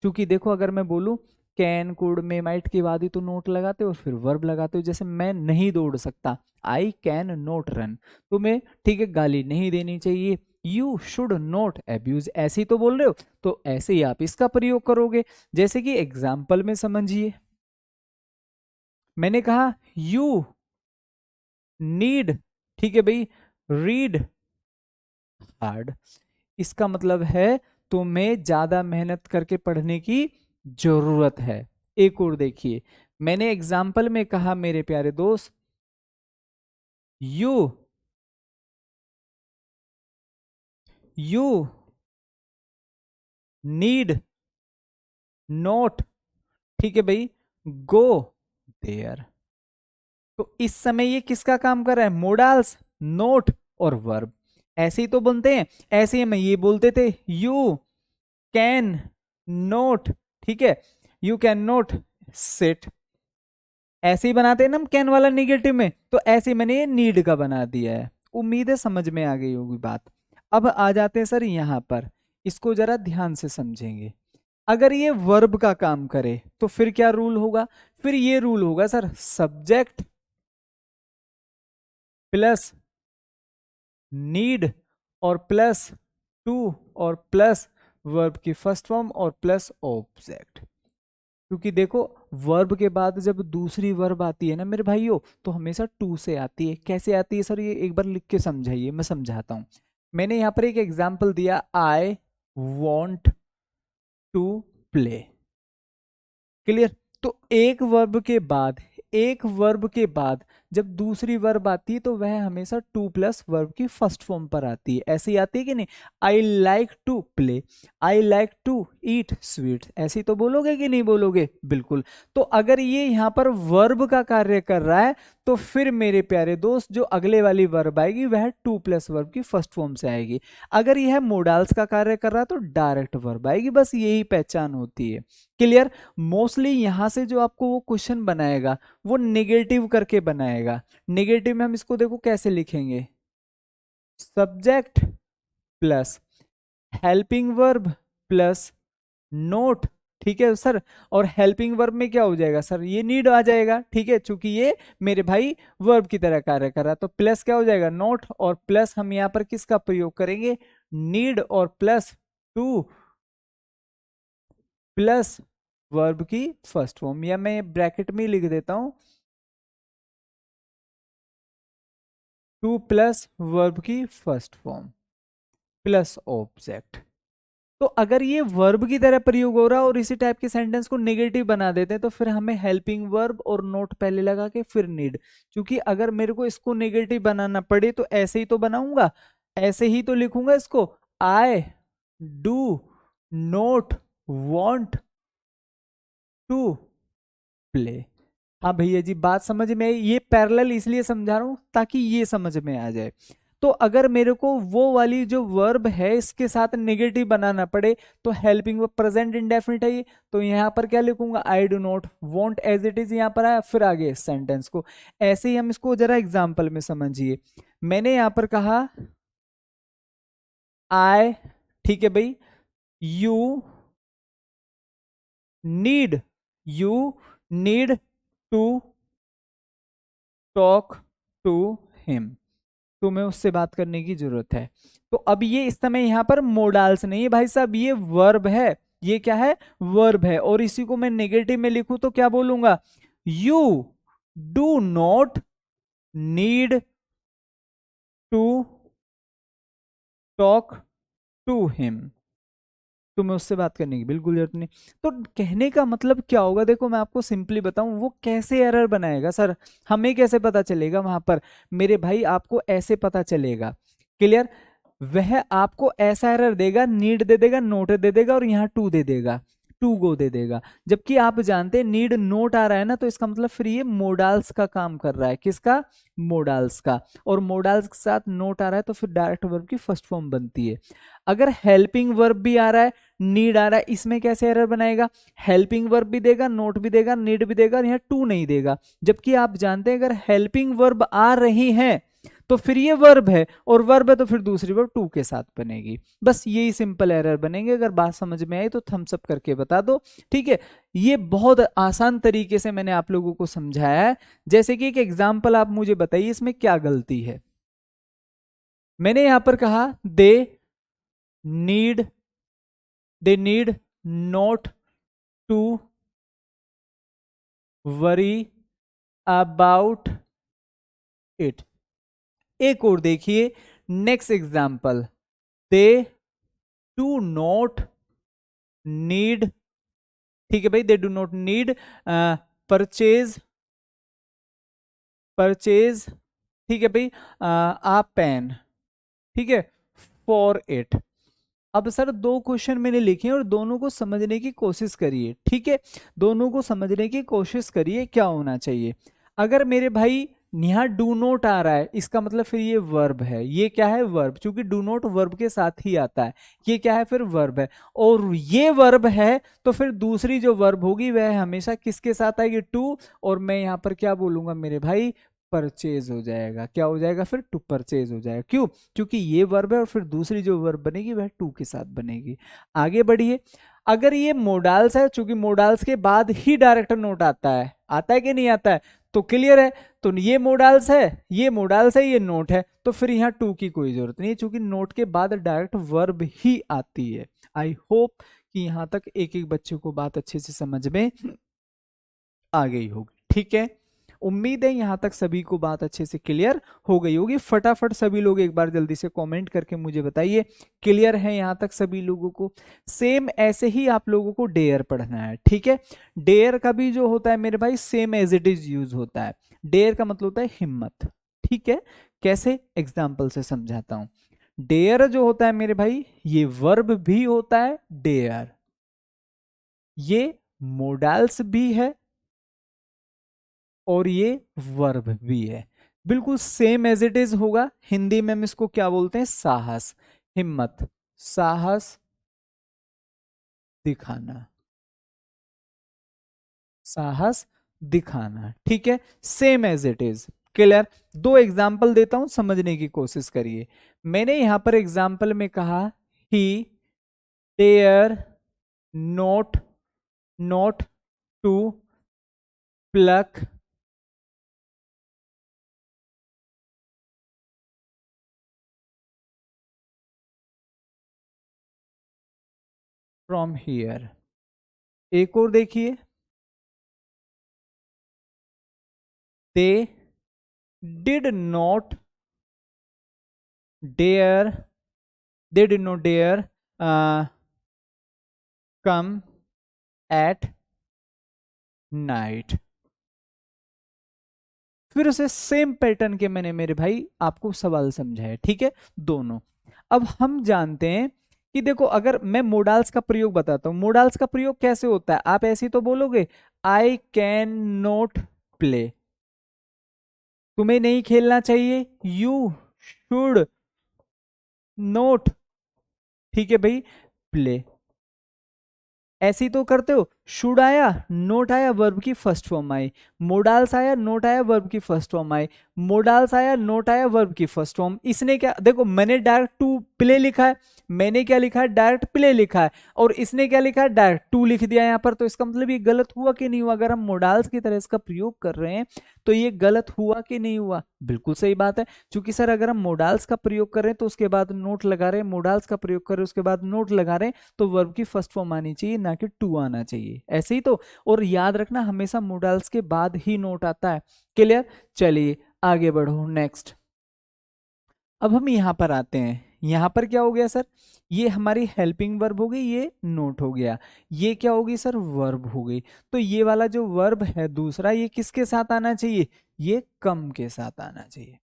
क्योंकि देखो अगर मैं बोलूं कैन कुड मे माइट के बाद ही तो नोट लगाते हो और फिर वर्ब लगाते हो, जैसे मैं नहीं दौड़ सकता, आई कैन नोट रन, तुम्हें ठीक है गाली नहीं देनी चाहिए, यू शुड नॉट एब्यूज, ऐसे ही तो बोल रहे हो, तो ऐसे ही आप इसका प्रयोग करोगे। जैसे कि एग्जाम्पल में समझिए, मैंने कहा यू नीड, ठीक है भाई, रीड हार्ड, इसका मतलब है तुम्हें ज्यादा मेहनत करके पढ़ने की जरूरत है। एक और देखिए, मैंने एग्जाम्पल में कहा मेरे प्यारे दोस्त, यू यू नीड नोट, ठीक है भाई, गो देयर। तो इस समय ये किसका काम कर रहा है, मोडाल्स, नोट और वर्ब। ऐसे ही तो बनते हैं, ऐसे ही मैं ये बोलते थे यू कैन नोट, ठीक है, यू कैन नोट सिट, ऐसे ही बनाते हैं ना हम कैन वाला निगेटिव में, तो ऐसे मैंने ये नीड का बना दिया है। उम्मीद है समझ में आ गई होगी बात। अब आ जाते हैं सर यहां पर, इसको जरा ध्यान से समझेंगे। अगर ये वर्ब का काम करे तो फिर क्या रूल होगा, फिर ये रूल होगा सर, सब्जेक्ट प्लस नीड और प्लस टू और प्लस वर्ब की फर्स्ट फॉर्म और प्लस ऑब्जेक्ट। क्योंकि देखो वर्ब के बाद जब दूसरी वर्ब आती है ना मेरे भाइयों, तो हमेशा टू से आती है। कैसे आती है सर, ये एक बार लिख के समझाइए, मैं समझाता हूं। मैंने यहां पर एक एग्जांपल दिया, I want to play, clear. तो एक वर्ब के बाद, एक वर्ब के बाद जब दूसरी वर्ब आती है तो वह हमेशा टू प्लस वर्ब की फर्स्ट फॉर्म पर आती है। ऐसी आती है कि नहीं, I like to play, I like to eat sweet, ऐसी तो बोलोगे कि नहीं बोलोगे, बिल्कुल। तो अगर ये यहाँ पर वर्ब का कार्य कर रहा है तो फिर मेरे प्यारे दोस्त जो अगले वाली वर्ब आएगी वह टू प्लस वर्ब की फर्स्ट फॉर्म से आएगी। अगर यह मोडाल्स का कार्य कर रहा है तो डायरेक्ट वर्ब आएगी, बस यही पहचान होती है। क्लियर। मोस्टली यहां से जो आपको वो क्वेश्चन बनाएगा वो नेगेटिव करके बनाएगा। नेगेटिव में हम इसको देखो कैसे लिखेंगे, subject plus helping verb plus note, ठीक है सर। और हेल्पिंग वर्ब में क्या हो जाएगा सर, ये नीड आ जाएगा, ठीक है, चूंकि ये मेरे भाई वर्ब की तरह कार्य कर रहा है। तो प्लस क्या हो जाएगा, नोट, और प्लस हम यहां पर किसका प्रयोग करेंगे, नीड, और प्लस टू प्लस वर्ब की फर्स्ट फॉर्म, या मैं ब्रैकेट में लिख देता हूं टू प्लस वर्ब की फर्स्ट फॉर्म प्लस ऑब्जेक्ट। तो अगर ये वर्ब की तरह प्रयोग हो रहा है और इसी टाइप के सेंटेंस को नेगेटिव बना देते हैं तो फिर हमें हेल्पिंग वर्ब और नोट पहले लगा के फिर नीड, क्योंकि अगर मेरे को इसको नेगेटिव बनाना पड़े तो ऐसे ही तो बनाऊंगा, ऐसे ही तो लिखूंगा इसको, I do not want to play. हाँ भैया जी, बात समझ में आई। ये पैरेलल इसलिए समझा रहा हूं ताकि ये समझ में आ जाए। तो अगर मेरे को वो वाली जो वर्ब है इसके साथ नेगेटिव बनाना पड़े तो हेल्पिंग वर्ब प्रेजेंट इंडेफिनिट है ये, तो यहां पर क्या लिखूंगा, I do not want as it is, यहां पर आया, फिर आगे सेंटेंस को। ऐसे ही हम इसको जरा एग्जांपल में समझिए। मैंने यहां पर कहा आई, ठीक है भाई, you need, you need to talk to him, तुम्हें उससे बात करने की जरूरत है। तो अब ये इस समय यहां पर मोडाल्स नहीं है भाई साहब, ये वर्ब है, ये क्या है, वर्ब है। और इसी को मैं नेगेटिव में लिखूं तो क्या बोलूंगा, you do not need to talk to him, तुम्हें उससे बात करने की बिल्कुल जरूरत नहीं। तो कहने का मतलब क्या होगा, देखो मैं आपको सिंपली बताऊं, वो कैसे एरर बनाएगा सर, हमें कैसे पता चलेगा वहां पर, मेरे भाई आपको ऐसे पता चलेगा। क्लियर। वह आपको ऐसा एरर देगा, नीड दे देगा, नोट दे देगा, और यहाँ टू दे देगा, टू गो दे देगा। जबकि आप जानते हैं नीड नोट आ रहा है ना, तो इसका मतलब फिर ये मोडाल्स का काम कर रहा है, किसका, मोडाल्स का। और मोडाल्स के साथ नोट आ रहा है तो फिर डायरेक्ट वर्ब की फर्स्ट फॉर्म बनती है। अगर हेल्पिंग वर्ब भी आ रहा है, नीड आ रहा है, इसमें कैसे एरर बनाएगा, हेल्पिंग वर्ब भी देगा, नोट भी देगा, नीड भी देगा, और यहाँ टू नहीं देगा। जबकि आप जानते हैं अगर हेल्पिंग वर्ब आ रही है तो फिर ये वर्ब है, और वर्ब है तो फिर दूसरी वर्ब टू के साथ बनेगी। बस यही सिंपल एरर बनेंगे। अगर बात समझ में आई तो थम्स अप करके बता दो, ठीक है। ये बहुत आसान तरीके से मैंने आप लोगों को समझाया है। जैसे कि एक एग्जांपल आप मुझे बताइए इसमें क्या गलती है। मैंने यहां पर कहा need they need not to worry about it. एक और देखिए, next example, they do not need, ठीक है भाई, they do not need purchase, purchase, ठीक है भाई, आ पेन, ठीक है, फॉर इट। अब सर दो क्वेश्चन मैंने लिखे और दोनों को समझने की कोशिश करिए, ठीक है, दोनों को समझने की कोशिश करिए क्या होना चाहिए। अगर मेरे भाई यहाँ डू नोट आ रहा है, इसका मतलब फिर ये वर्ब है, ये क्या है, वर्ब, क्योंकि डू नोट वर्ब के साथ ही आता है, ये क्या है, फिर वर्ब है। और ये वर्ब है तो फिर दूसरी जो वर्ब होगी वह हमेशा किसके साथ आएगी, टू, और मैं यहाँ पर क्या बोलूंगा मेरे भाई, परचेज हो जाएगा। क्या हो जाएगा फिर, टू परचेज हो जाएगा। क्यों, क्योंकि ये वर्ब है और फिर दूसरी जो वर्ब बनेगी वह टू के साथ बनेगी। आगे बढ़िए। अगर ये मोडाल्स है, चूंकि मोडाल्स के बाद ही डायरेक्ट नोट आता है, आता है कि नहीं आता है, तो क्लियर है, तो ये मोडाल्स है, ये मोडाल्स है, ये नोट है, तो फिर यहाँ टू की कोई जरूरत नहीं है, चूंकि नोट के बाद डायरेक्ट वर्ब ही आती है। आई होप कि यहां तक एक एक बच्चे को बात अच्छे से समझ में आ गई होगी, ठीक है। उम्मीद है यहां तक सभी को बात अच्छे से क्लियर हो गई होगी। फटाफट सभी लोग एक बार जल्दी से कमेंट करके मुझे बताइए क्लियर है यहां तक सभी लोगों को। सेम ऐसे ही आप लोगों को डेयर पढ़ना है, ठीक है। डेयर का भी जो होता है मेरे भाई same as it is use होता है। डेयर का मतलब होता है हिम्मत, ठीक है। कैसे, एग्जाम्पल से समझाता हूं। डेयर जो होता है मेरे भाई ये वर्ब भी होता है डेयर, ये मोडाल्स भी है और ये वर्ब भी है। बिल्कुल सेम एज इट इज होगा। हिंदी में हम इसको क्या बोलते हैं, साहस, हिम्मत, साहस दिखाना, साहस दिखाना, ठीक है। Same as it is, clear. दो एग्जाम्पल देता हूं, समझने की कोशिश करिए। मैंने यहां पर एग्जाम्पल में कहा he dare not not to pluck from here. एक और देखिए, they did not dare, they did not dare come at night। फिर उसे सेम पैटर्न के मैंने मेरे भाई आपको सवाल समझाया, ठीक है दोनों। अब हम जानते हैं कि देखो अगर मैं मोडाल्स का प्रयोग बताता हूं, मोडाल्स का प्रयोग कैसे होता है, आप ऐसे तो बोलोगे आई कैन नॉट प्ले, तुम्हें नहीं खेलना चाहिए, यू शुड नोट, ठीक है भाई, प्ले। ऐसे ही तो करते हो। शुड आया, नोट आया, वर्ब की फर्स्ट फॉर्म आई। मोडाल्स आया, नोट आया, वर्ब की फर्स्ट फॉर्म आई। मोडाल्स आया, नोट आया, वर्ब की फर्स्ट फॉर्म। इसने क्या, देखो मैंने डायरेक्ट टू प्ले लिखा है, मैंने क्या लिखा है, डायरेक्ट प्ले लिखा है, और इसने क्या लिखा है, डायरेक्ट टू लिख दिया यहाँ पर। तो इसका मतलब ये गलत हुआ कि नहीं हुआ? अगर हम मोडाल्स की तरह इसका प्रयोग कर रहे हैं तो ये गलत हुआ कि नहीं हुआ? बिल्कुल सही बात है। क्योंकि सर अगर हम मोडाल्स का प्रयोग कर रहे हैं तो उसके बाद नोट लगा रहे हैं, मोडाल्स का प्रयोग कर रहे हैं उसके बाद नोट लगा रहे हैं, तो वर्ब की फर्स्ट फॉर्म आनी चाहिए, ना कि टू आना चाहिए, ऐसे ही तो। और याद रखना हमेशा मोडाल्स के बाद ही नोट आता है, क्लियर। चलिए आगे बढ़ो, नेक्स्ट। अब हम यहां पर आते हैं, यहां पर क्या हो गया सर, ये हमारी हेल्पिंग वर्ब हो गई, ये नोट हो गया, ये क्या होगी सर, वर्ब हो गई। तो ये वाला जो वर्ब है दूसरा, ये किसके साथ आना चाहिए, ये कम के साथ आना चाहिए।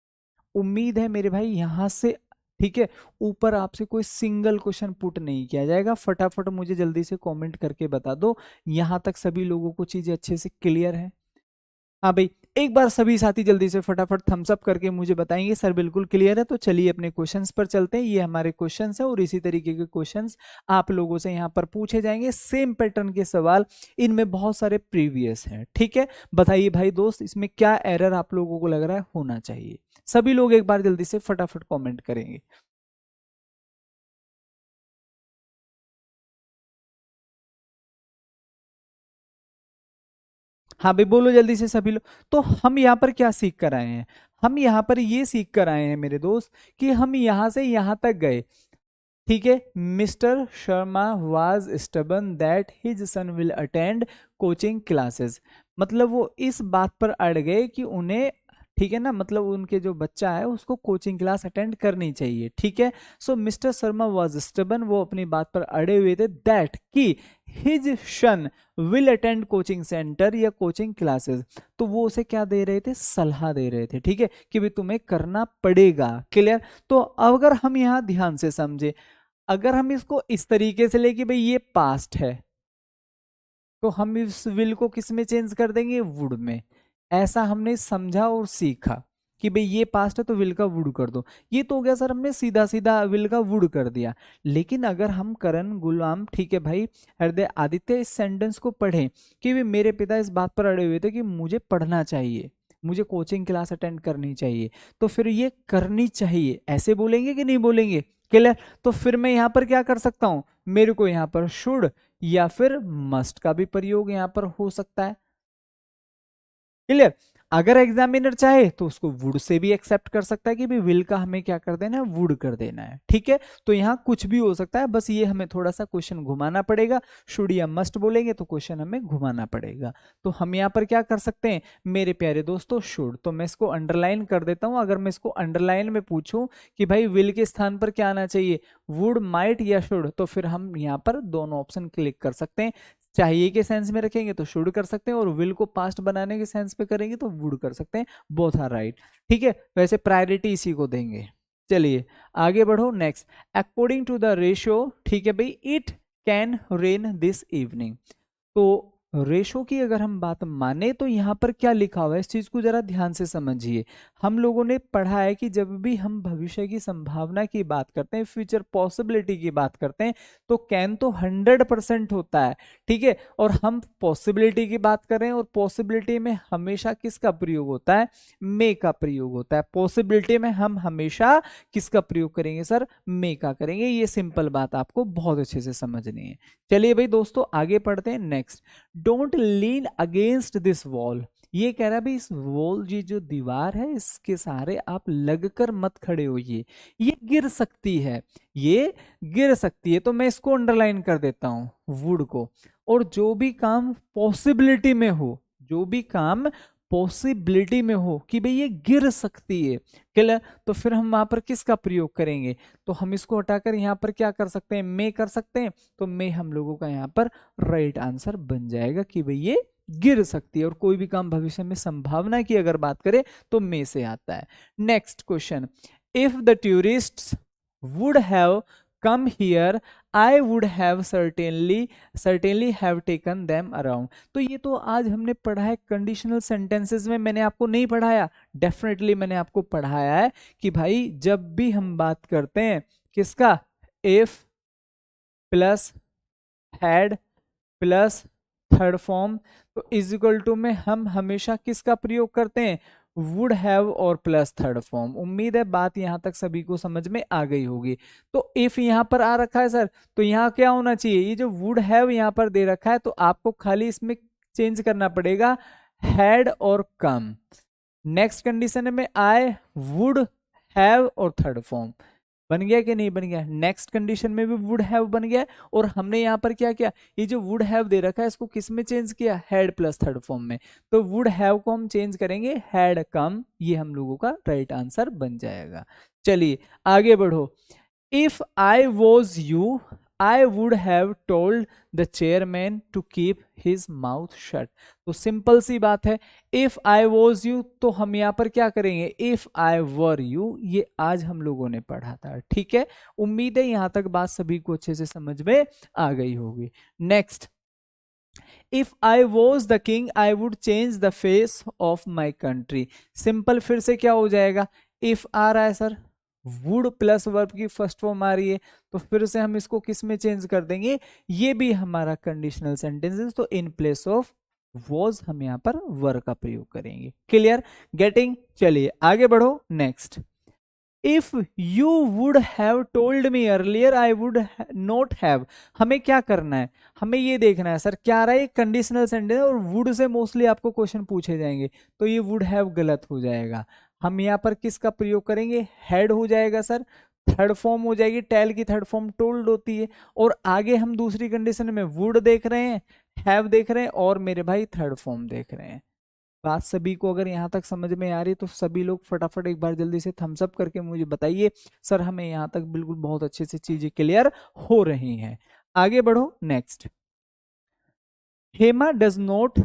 उम्मीद है मेरे भाई यहां से, ठीक है, ऊपर आपसे कोई सिंगल क्वेश्चन पुट नहीं किया जाएगा। फटाफट मुझे जल्दी से कमेंट करके बता दो यहां तक सभी लोगों को चीजें अच्छे से क्लियर है। हाँ भाई, एक बार सभी साथी जल्दी से फटाफट थम्स अप करके मुझे बताएंगे सर बिल्कुल क्लियर है। तो चलिए अपने क्वेश्चंस पर चलते हैं। ये हमारे क्वेश्चंस है और इसी तरीके के क्वेश्चंस आप लोगों से यहाँ पर पूछे जाएंगे, सेम पैटर्न के सवाल, इनमें बहुत सारे प्रीवियस हैं, ठीक है। बताइए भाई दोस्त, इसमें क्या एरर आप लोगों को लग रहा है होना चाहिए? सभी लोग एक बार जल्दी से फटाफट कॉमेंट करेंगे। हाँ भाई बोलो जल्दी से सभी लोग। तो हम यहाँ पर क्या सीख कर आए हैं, हम यहाँ पर ये सीख कर आए हैं मेरे दोस्त कि हम यहाँ से यहाँ तक गए, ठीक है। Mister Sharma was stubborn that his son will attend coaching classes, मतलब वो इस बात पर अड़ गए कि उन्हें, ठीक है ना, मतलब उनके जो बच्चा है उसको कोचिंग क्लास अटेंड करनी चाहिए, ठीक है। सो मिस्टर शर्मा वाज स्टबन, वो अपनी बात पर अड़े हुए थे, दैट कि his son will attend coaching centre या कोचिंग क्लासेस। तो वो उसे क्या दे रहे थे, सलाह दे रहे थे, ठीक है, कि भाई तुम्हें करना पड़ेगा, क्लियर। तो अगर हम यहाँ ध्यान से समझे, अगर हम इसको इस तरीके से ले कि भाई ये पास्ट है, तो हम इस विल को किस में चेंज कर देंगे, वुड में। ऐसा हमने समझा और सीखा कि भाई ये पास्ट है तो विल का वुड कर दो। ये तो हो गया सर, हमने सीधा सीधा विल का वुड कर दिया। लेकिन अगर हम करण गुलाम, ठीक है भाई, हृदय आदित्य इस सेंटेंस को पढ़ें कि भाई मेरे पिता इस बात पर अड़े हुए थे कि मुझे पढ़ना चाहिए, मुझे कोचिंग क्लास अटेंड करनी चाहिए, तो फिर ये करनी चाहिए ऐसे बोलेंगे कि नहीं बोलेंगे, क्लियर। तो फिर मैं यहाँ पर क्या कर सकता हूँ, मेरे को यहाँ पर शुड या फिर मस्ट का भी प्रयोग यहाँ पर हो सकता है, क्लियर। अगर एग्जामिनर चाहे तो उसको वुड से भी एक्सेप्ट कर सकता है कि भाई विल का हमें क्या कर देना है, वुड कर देना है, ठीक है। तो यहाँ कुछ भी हो सकता है, बस ये हमें थोड़ा सा क्वेश्चन घुमाना पड़ेगा। शुड या मस्ट बोलेंगे तो क्वेश्चन हमें घुमाना पड़ेगा। तो हम यहाँ पर क्या कर सकते हैं मेरे प्यारे दोस्तों, शुड। तो मैं इसको अंडरलाइन कर देता हूं। अगर मैं इसको अंडरलाइन में पूछूं कि भाई विल के स्थान पर क्या आना चाहिए, वुड, माइट या शुड, तो फिर हम यहाँ पर दोनों ऑप्शन क्लिक कर सकते हैं। चाहिए के सेंस में रखेंगे तो शुड कर सकते हैं, और विल को पास्ट बनाने के सेंस पे करेंगे तो वुड कर सकते हैं। बोथ आर राइट, ठीक है। वैसे प्रायोरिटी इसी को देंगे। चलिए आगे बढ़ो। Next, according to the ratio, ठीक है भाई, it can rain this evening. तो रेशो की अगर हम बात माने तो यहाँ पर क्या लिखा हुआ है, इस चीज को जरा ध्यान से समझिए। हम लोगों ने पढ़ा है कि जब भी हम भविष्य की संभावना की बात करते हैं, फ्यूचर पॉसिबिलिटी की बात करते हैं, तो कैन तो 100% होता है, ठीक है। और हम पॉसिबिलिटी की बात कर रहे हैं, और पॉसिबिलिटी में हमेशा किसका प्रयोग होता है, मे का प्रयोग होता है। पॉसिबिलिटी में हम हमेशा किसका प्रयोग करेंगे सर, मे का करेंगे। ये सिंपल बात आपको बहुत अच्छे से समझनी है। चलिए भाई दोस्तों आगे पढ़ते हैं। Next, don't lean against this wall. ये कह रहा है भाई इस वॉल, ये जो दीवार है, इसके सहारे आप लगकर मत खड़े होइए, ये गिर सकती है, ये गिर सकती है। तो मैं इसको अंडरलाइन कर देता हूं, वुड को। और जो भी काम पॉसिबिलिटी में हो, जो भी काम पॉसिबिलिटी में हो कि भाई ये गिर सकती है, क्लियर, तो फिर हम वहां पर किसका प्रयोग करेंगे, तो हम इसको हटाकर यहाँ पर क्या कर सकते हैं, मे कर सकते हैं। तो मे हम लोगों का यहाँ पर राइट आंसर बन जाएगा कि भाई ये गिर सकती है। और कोई भी काम भविष्य में संभावना की अगर बात करें तो मे से आता है। Next question, if the tourists would have come here, I would have certainly have taken them around. तो ये तो आज हमने पढ़ा है कंडीशनल सेंटेंसेस में, मैंने आपको नहीं पढ़ाया, डेफिनेटली मैंने आपको पढ़ाया है कि भाई जब भी हम बात करते हैं किसका, if plus had plus third form, तो इज इक्वल टू में हम हमेशा किसका प्रयोग करते हैं, वुड हैव और प्लस थर्ड फॉर्म। उम्मीद है बात यहां तक सभी को समझ में आ गई होगी। तो इफ यहां पर आ रखा है सर, तो यहां क्या होना चाहिए, ये जो वुड हैव यहां पर दे रखा है, तो आपको खाली इसमें चेंज करना पड़ेगा हैड और कम। नेक्स्ट कंडीशन में आई वुड हैव और थर्ड फॉर्म, बन गया कि नहीं बन गया। नेक्स्ट कंडीशन में भी वुड हैव बन गया, और हमने यहाँ पर क्या किया, ये जो वुड हैव दे रखा है इसको किस में चेंज किया, हैड प्लस थर्ड फॉर्म में। तो वुड हैव को हम चेंज करेंगे हैड कम, ये हम लोगों का राइट आंसर बन जाएगा। चलिए आगे बढ़ो। If I was you, I would have told the chairman to keep his mouth shut. तो सिंपल सी बात है, इफ आई वॉज यू, तो हम यहां पर क्या करेंगे, इफ आई वर यू, ये आज हम लोगों ने पढ़ा था, ठीक है। उम्मीद है यहां तक बात सभी को अच्छे से समझ में आ गई होगी। Next, if I was the king I would change the face of my country. Simple, फिर से क्या हो जाएगा, इफ आ रहा है सर, वुड प्लस वर्ब की फर्स्ट फॉर्म आ रही है, तो फिर से हम इसको किस में चेंज कर देंगे, ये भी हमारा कंडीशनल सेंटेंसेस, तो इन प्लेस ऑफ वॉज हम यहां पर वर का प्रयोग करेंगे। Clear, getting. चलिए आगे बढ़ो। Next, if you would have told me earlier I would not have. हमें क्या करना है, हमें ये देखना है सर क्या आ रहा है, कंडीशनल सेंटेंस और वुड से मोस्टली आपको क्वेश्चन पूछे जाएंगे, तो ये वुड हैव गलत हो जाएगा। हम यहाँ पर किसका प्रयोग करेंगे, हैड हो जाएगा सर, थर्ड फॉर्म हो जाएगी, टेल की थर्ड फॉर्म टोल्ड होती है, और आगे हम दूसरी कंडीशन में वुड देख रहे हैं, हैव देख रहे हैं, और मेरे भाई थर्ड फॉर्म देख रहे हैं। बात सभी को अगर यहाँ तक समझ में आ रही है तो सभी लोग फटाफट एक बार जल्दी से थम्स अप करके मुझे बताइए सर हमें यहाँ तक बिल्कुल बहुत अच्छे से चीजें क्लियर हो रही हैं। आगे बढ़ो। नेक्स्ट, हेमा डज नॉट,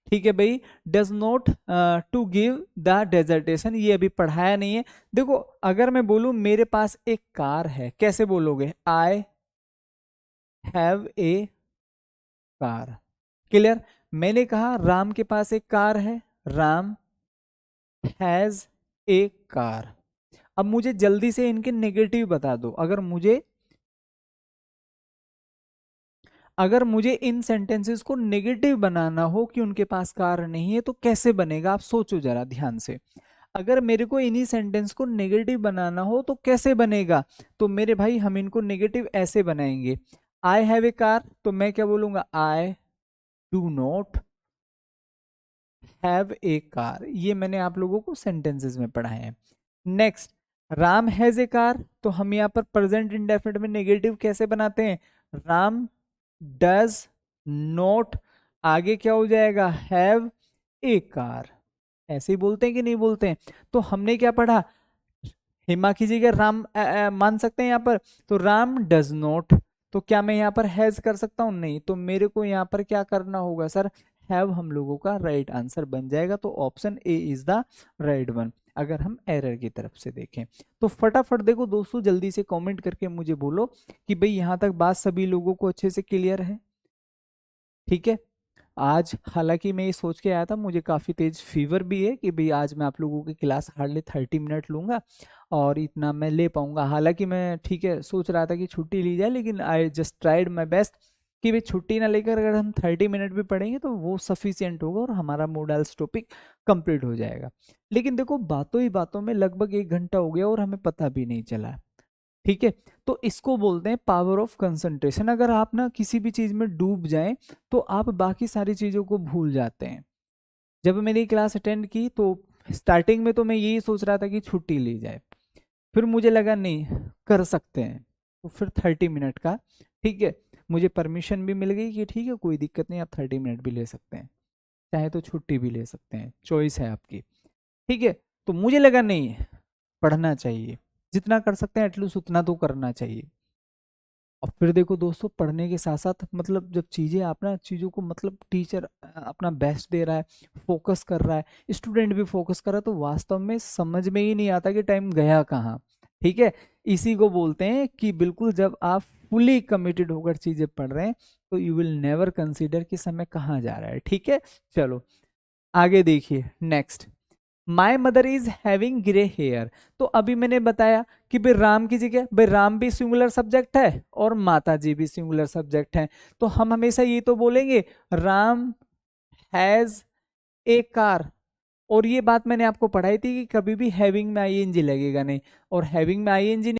ठीक है भाई, does not to give the dissertation, ये अभी पढ़ाया नहीं है। देखो अगर मैं बोलूं मेरे पास एक कार है, कैसे बोलोगे, I have a car. Clear, मैंने कहा राम के पास एक कार है, राम हैज ए कार। अब मुझे जल्दी से इनके नेगेटिव बता दो, अगर मुझे इन सेंटेंसेस को नेगेटिव बनाना हो कि उनके पास कार नहीं है, तो कैसे बनेगा, आप सोचो जरा ध्यान से। अगर मेरे को इन्हीं सेंटेंस को नेगेटिव बनाना हो तो कैसे बनेगा, तो मेरे भाई हम इनको नेगेटिव ऐसे बनाएंगे, आई हैव ए कार, तो मैं क्या बोलूंगा, आई do not have a car, ये मैंने आप लोगों को सेंटेंसेस में पढ़ा है। Next, Ram has a car, तो हम यहाँ पर प्रेजेंट इंडेफिनिट में नेगेटिव कैसे बनाते हैं, राम डज नॉट, आगे क्या हो जाएगा, हैव ए कार, ऐसे ही बोलते हैं कि नहीं बोलते हैं। तो हमने क्या पढ़ा, हिमा की जगह राम मान सकते हैं यहाँ पर, तो राम डज नॉट, तो क्या मैं यहाँ पर हैज कर सकता हूँ, नहीं, तो मेरे को यहाँ पर क्या करना होगा सर, हैव हम लोगों का राइट आंसर बन जाएगा। तो option A is the right one अगर हम एरर की तरफ से देखें। तो फटाफट देखो दोस्तों, जल्दी से कमेंट करके मुझे बोलो कि भाई यहाँ तक बात सभी लोगों को अच्छे से क्लियर है। ठीक है, आज हालांकि मैं ये सोच के आया था, मुझे काफ़ी तेज फीवर भी है कि भाई आज मैं आप लोगों की क्लास हार्डली 30 मिनट लूँगा और इतना मैं ले पाऊँगा। हालांकि मैं ठीक है सोच रहा था कि छुट्टी ली जाए, लेकिन I just tried my best कि भाई छुट्टी ना लेकर अगर हम 30 मिनट भी पढ़ेंगे तो वो सफिशियंट होगा और हमारा मॉडल्स टॉपिक कंप्लीट हो जाएगा। लेकिन देखो बातों ही बातों में लगभग 1 घंटा हो गया और हमें पता भी नहीं चला। ठीक है, तो इसको बोलते हैं पावर ऑफ कंसंट्रेशन। अगर आप ना किसी भी चीज में डूब जाएं तो आप बाकी सारी चीजों को भूल जाते हैं। जब मेरी क्लास अटेंड की तो स्टार्टिंग में तो मैं यही सोच रहा था कि छुट्टी ली जाए, फिर मुझे लगा नहीं कर सकते हैं, तो फिर 30 मिनट का, ठीक है, मुझे परमिशन भी मिल गई कि ठीक है कोई दिक्कत नहीं, आप 30 मिनट भी ले सकते हैं, चाहे तो छुट्टी भी ले सकते हैं, चॉइस है आपकी। ठीक है, तो मुझे लगा नहीं पढ़ना चाहिए, जितना कर सकते हैं एटलीस्ट उतना तो करना चाहिए। और फिर देखो दोस्तों, पढ़ने के साथ साथ मतलब जब चीज़ें आप ना चीज़ों को मतलब टीचर अपना बेस्ट दे रहा है, फोकस कर रहा है, स्टूडेंट भी फोकस कर रहा है, तो वास्तव में समझ में ही नहीं आता कि टाइम गया कहाँ। ठीक है, इसी को बोलते हैं कि बिल्कुल जब आप फुली कमिटेड होकर चीज़ें पढ़ रहे हैं तो यू विल नेवर कंसीडर कि समय कहाँ जा रहा है। ठीक है, चलो आगे देखिए next, my mother is having grey hair. तो अभी मैंने बताया कि भाई राम की जगह, भाई राम भी सिंगुलर सब्जेक्ट है और माता जी भी सिंगुलर सब्जेक्ट है, तो हम हमेशा ये तो बोलेंगे राम हैज ए कार। और ये बात मैंने आपको पढ़ाई थी कि कभी भी हैविंग में आईएनजी लगेगा नहीं, और हैविंग में आईएनजी